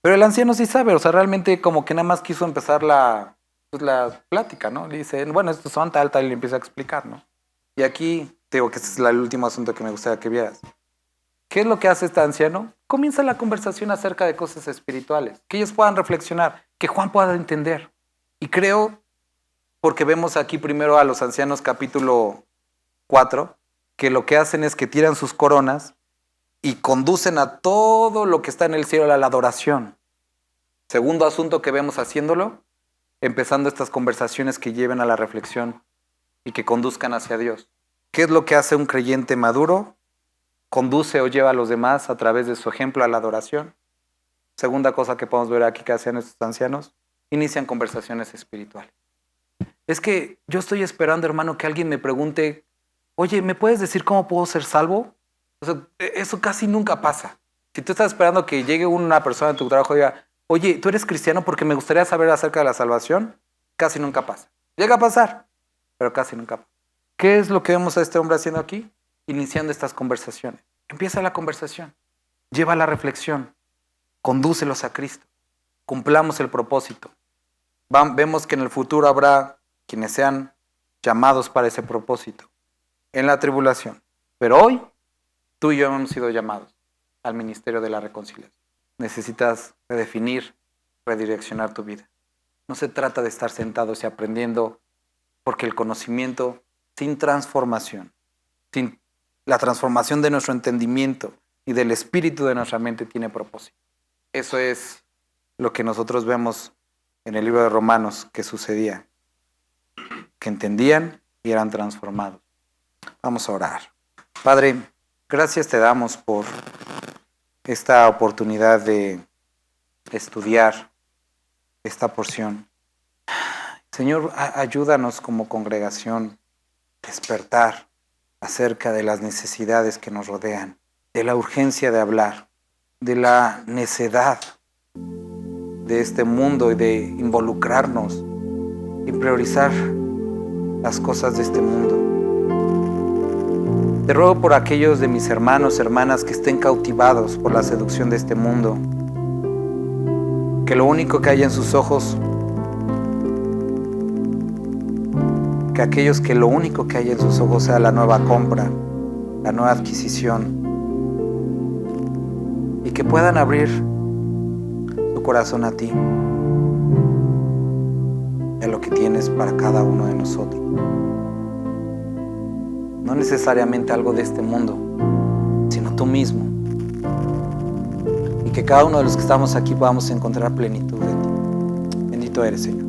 Pero el anciano sí sabe, o sea, realmente como que nada más quiso empezar la plática, ¿no? Le dice, bueno, estos son tal, y le empieza a explicar, ¿no? Y aquí, te digo que este es el último asunto que me gustaría que vieras. ¿Qué es lo que hace este anciano? Comienza la conversación acerca de cosas espirituales, que ellos puedan reflexionar, que Juan pueda entender. Y creo, porque vemos aquí primero a los ancianos capítulo 4, que lo que hacen es que tiran sus coronas y conducen a todo lo que está en el cielo a la adoración. Segundo asunto que vemos haciéndolo, empezando estas conversaciones que lleven a la reflexión y que conduzcan hacia Dios. ¿Qué es lo que hace un creyente maduro? Conduce o lleva a los demás a través de su ejemplo a la adoración. Segunda cosa que podemos ver aquí que hacen estos ancianos, inician conversaciones espirituales. Es que yo estoy esperando, hermano, que alguien me pregunte, oye, ¿me puedes decir cómo puedo ser salvo? O sea, eso casi nunca pasa. Si tú estás esperando que llegue una persona en tu trabajo y diga, oye, ¿tú eres cristiano porque me gustaría saber acerca de la salvación? Casi nunca pasa. Llega a pasar, pero casi nunca pasa. ¿Qué es lo que vemos a este hombre haciendo aquí? Iniciando estas conversaciones. Empieza la conversación, lleva la reflexión, condúcelos a Cristo, cumplamos el propósito. Vemos que en el futuro habrá quienes sean llamados para ese propósito en la tribulación. Pero hoy, tú y yo hemos sido llamados al ministerio de la reconciliación. Necesitas redefinir, redireccionar tu vida. No se trata de estar sentados y aprendiendo, porque el conocimiento sin transformación, sin la transformación de nuestro entendimiento y del espíritu de nuestra mente tiene propósito. Eso es lo que nosotros vemos en el libro de Romanos que sucedía, que entendían y eran transformados. Vamos a orar. Padre, gracias te damos por esta oportunidad de estudiar esta porción. Señor, ayúdanos como congregación a despertar acerca de las necesidades que nos rodean, de la urgencia de hablar, de la necedad de este mundo y de involucrarnos y priorizar las cosas de este mundo. Te ruego por aquellos de mis hermanos, hermanas que estén cautivados por la seducción de este mundo, que lo único que haya en sus ojos, que aquellos que lo único que haya en sus ojos sea la nueva compra, la nueva adquisición, y que puedan abrir su corazón a ti, a lo que tienes para cada uno de nosotros. No necesariamente algo de este mundo, sino tú mismo. Y que cada uno de los que estamos aquí podamos encontrar plenitud en ti. Bendito eres, Señor.